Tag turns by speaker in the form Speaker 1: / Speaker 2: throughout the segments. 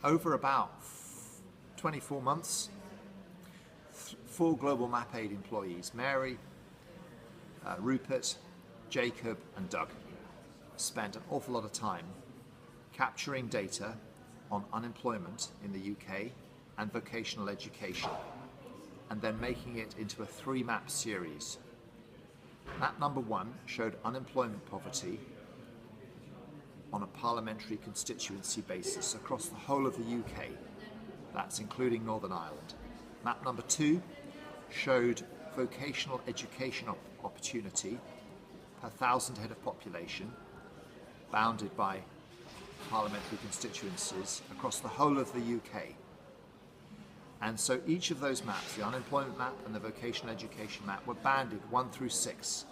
Speaker 1: over about 24 months, 4 Global MapAid employees, Mary, Rupert, Jacob and Doug, spent an awful lot of time capturing data on unemployment in the UK and vocational education, and then making it into a 3-map series. Map number 1 showed unemployment poverty on a parliamentary constituency basis across the whole of the UK. That's including Northern Ireland. Map number 2 showed vocational education opportunity per 1,000 head of population, bounded by parliamentary constituencies across the whole of the UK. And so each of those maps, the unemployment map and the vocational education map, were banded 1 through 6,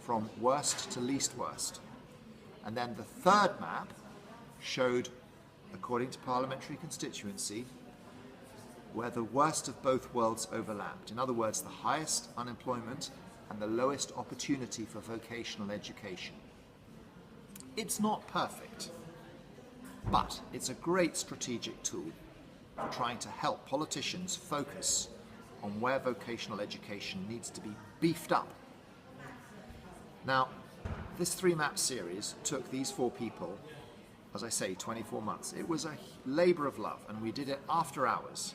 Speaker 1: from worst to least worst. And then the 3rd map showed, according to parliamentary constituency, where the worst of both worlds overlapped. In other words, the highest unemployment and the lowest opportunity for vocational education. It's not perfect, but it's a great strategic tool for trying to help politicians focus on where vocational education needs to be beefed up. Now, this 3-map series took these 4 people, as I say, 24 months. It was a labour of love, and we did it after hours.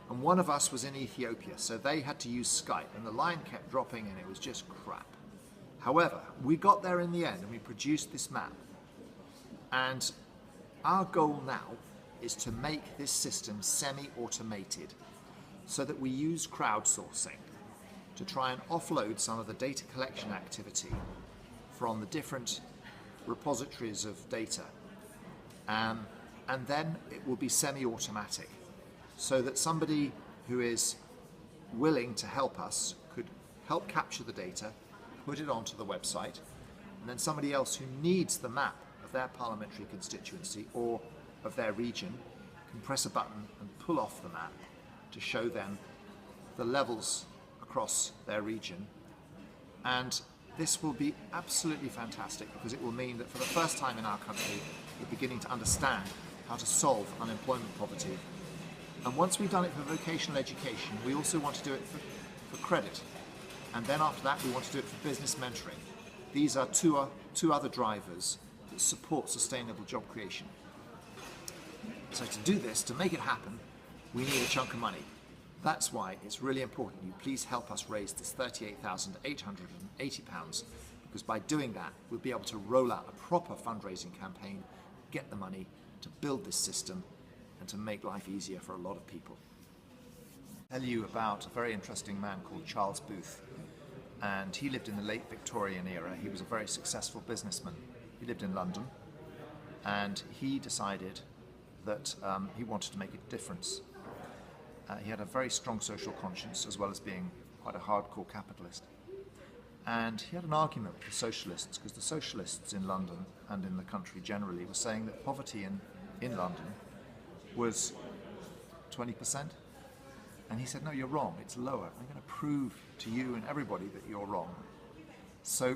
Speaker 1: And one of us was in Ethiopia, so they had to use Skype, and the line kept dropping and it was just crap. However, we got there in the end and we produced this map. And our goal now is to make this system semi-automated so that we use crowdsourcing to try and offload some of the data collection activity from the different repositories of data. And then it will be semi-automatic, so that somebody who is willing to help us could help capture the data, put it onto the website, and then somebody else who needs the map of their parliamentary constituency or of their region can press a button and pull off the map to show them the levels across their region. And this will be absolutely fantastic, because it will mean that for the first time in our country we're beginning to understand how to solve unemployment poverty. And once we've done it for vocational education, we also want to do it for credit. And then after that, we want to do it for business mentoring. These are two other drivers that support sustainable job creation. So to do this, to make it happen, we need a chunk of money. That's why it's really important you please help us raise this £38,880, because by doing that, we'll be able to roll out a proper fundraising campaign, get the money to build this system, and to make life easier for a lot of people. I'll tell you about a very interesting man called Charles Booth, and he lived in the late Victorian era. He was a very successful businessman. He lived in London, and he decided that he wanted to make a difference. He had a very strong social conscience, as well as being quite a hardcore capitalist. And he had an argument with the socialists, because the socialists in London and in the country generally were saying that poverty in London was 20%. And he said, no, you're wrong, it's lower. I'm going to prove to you and everybody that you're wrong. So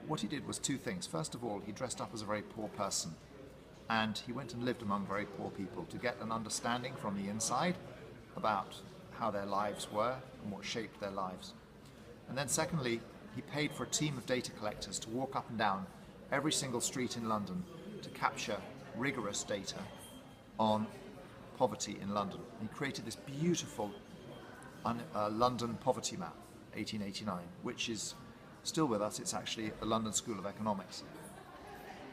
Speaker 1: what he did was 2 things. First of all, he dressed up as a very poor person, and he went and lived among very poor people to get an understanding from the inside about how their lives were and what shaped their lives. And then secondly, he paid for a team of data collectors to walk up and down every single street in London to capture rigorous data on poverty in London. He created this beautiful London poverty map, 1889, which is still with us. It's actually at the London School of Economics.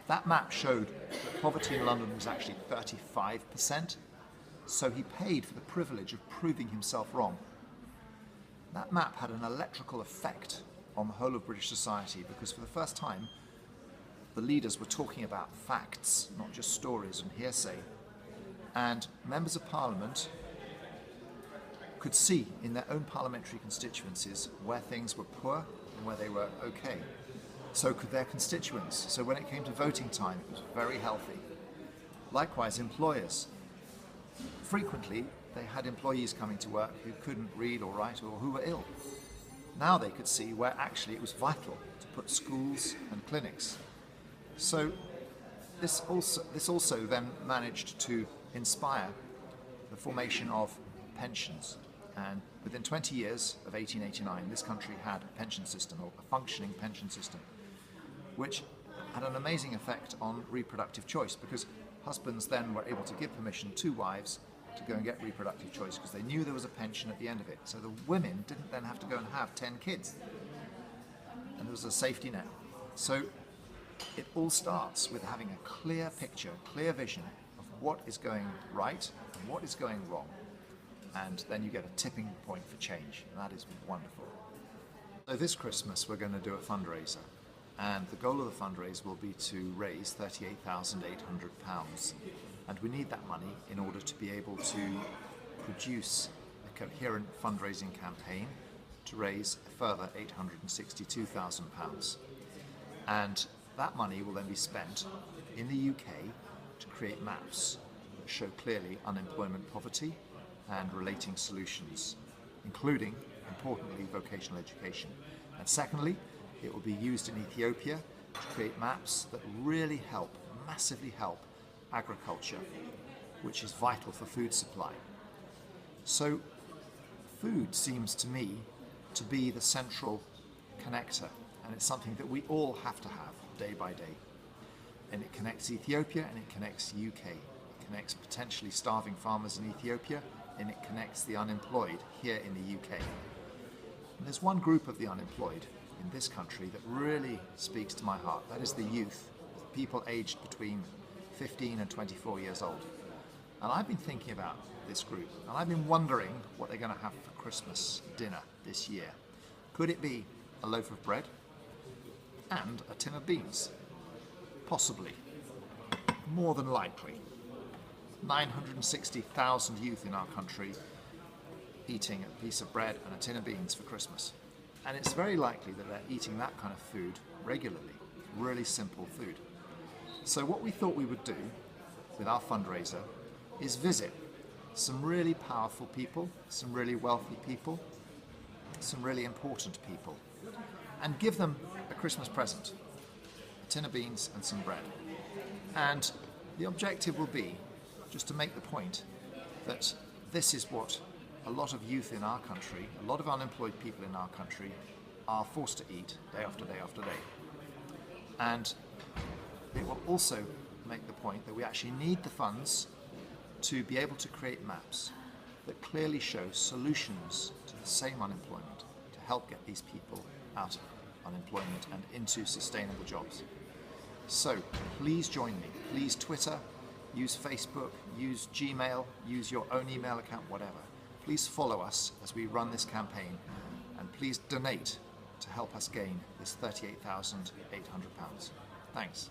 Speaker 1: That map showed that poverty in London was actually 35%, so he paid for the privilege of proving himself wrong. That map had an electrical effect on the whole of British society, because for the first time the leaders were talking about facts, not just stories and hearsay. And members of Parliament could see in their own parliamentary constituencies where things were poor and where they were okay. So could their constituents. So when it came to voting time, it was very healthy. Likewise, employers. Frequently, they had employees coming to work who couldn't read or write or who were ill. Now they could see where actually it was vital to put schools and clinics. So this also then managed to inspire the formation of pensions. And within 20 years of 1889, this country had a pension system, or a functioning pension system, which had an amazing effect on reproductive choice, because husbands then were able to give permission to wives to go and get reproductive choice because they knew there was a pension at the end of it. So the women didn't then have to go and have 10 kids. And there was a safety net. So it all starts with having a clear picture, clear vision of what is going right and what is going wrong. And then you get a tipping point for change. And that is wonderful. So this Christmas we're going to do a fundraiser. And the goal of the fundraiser will be to raise £38,800. And we need that money in order to be able to produce a coherent fundraising campaign to raise a further £862,000. And that money will then be spent in the UK to create maps that show clearly unemployment, poverty and relating solutions, including, importantly, vocational education. And secondly, it will be used in Ethiopia to create maps that really help, massively help, agriculture, which is vital for food supply. So food seems to me to be the central connector, and it's something that we all have to have day by day. And it connects Ethiopia and it connects the UK. It connects potentially starving farmers in Ethiopia, and it connects the unemployed here in the UK. And there's one group of the unemployed in this country that really speaks to my heart. That is the youth, people aged between 15 and 24 years old. And I've been thinking about this group, and I've been wondering what they're going to have for Christmas dinner this year. Could it be a loaf of bread and a tin of beans? Possibly. More than likely. 960,000 youth in our country eating a piece of bread and a tin of beans for Christmas. And it's very likely that they're eating that kind of food regularly, really simple food. So what we thought we would do with our fundraiser is visit some really powerful people, some really wealthy people, some really important people, and give them a Christmas present, a tin of beans and some bread. And the objective will be just to make the point that this is what a lot of youth in our country, a lot of unemployed people in our country are forced to eat day after day after day. And it will also make the point that we actually need the funds to be able to create maps that clearly show solutions to the same unemployment to help get these people out of unemployment and into sustainable jobs. So please join me. Please Twitter, use Facebook, use Gmail, use your own email account, whatever. Please follow us as we run this campaign, and please donate to help us gain this £38,800. Thanks.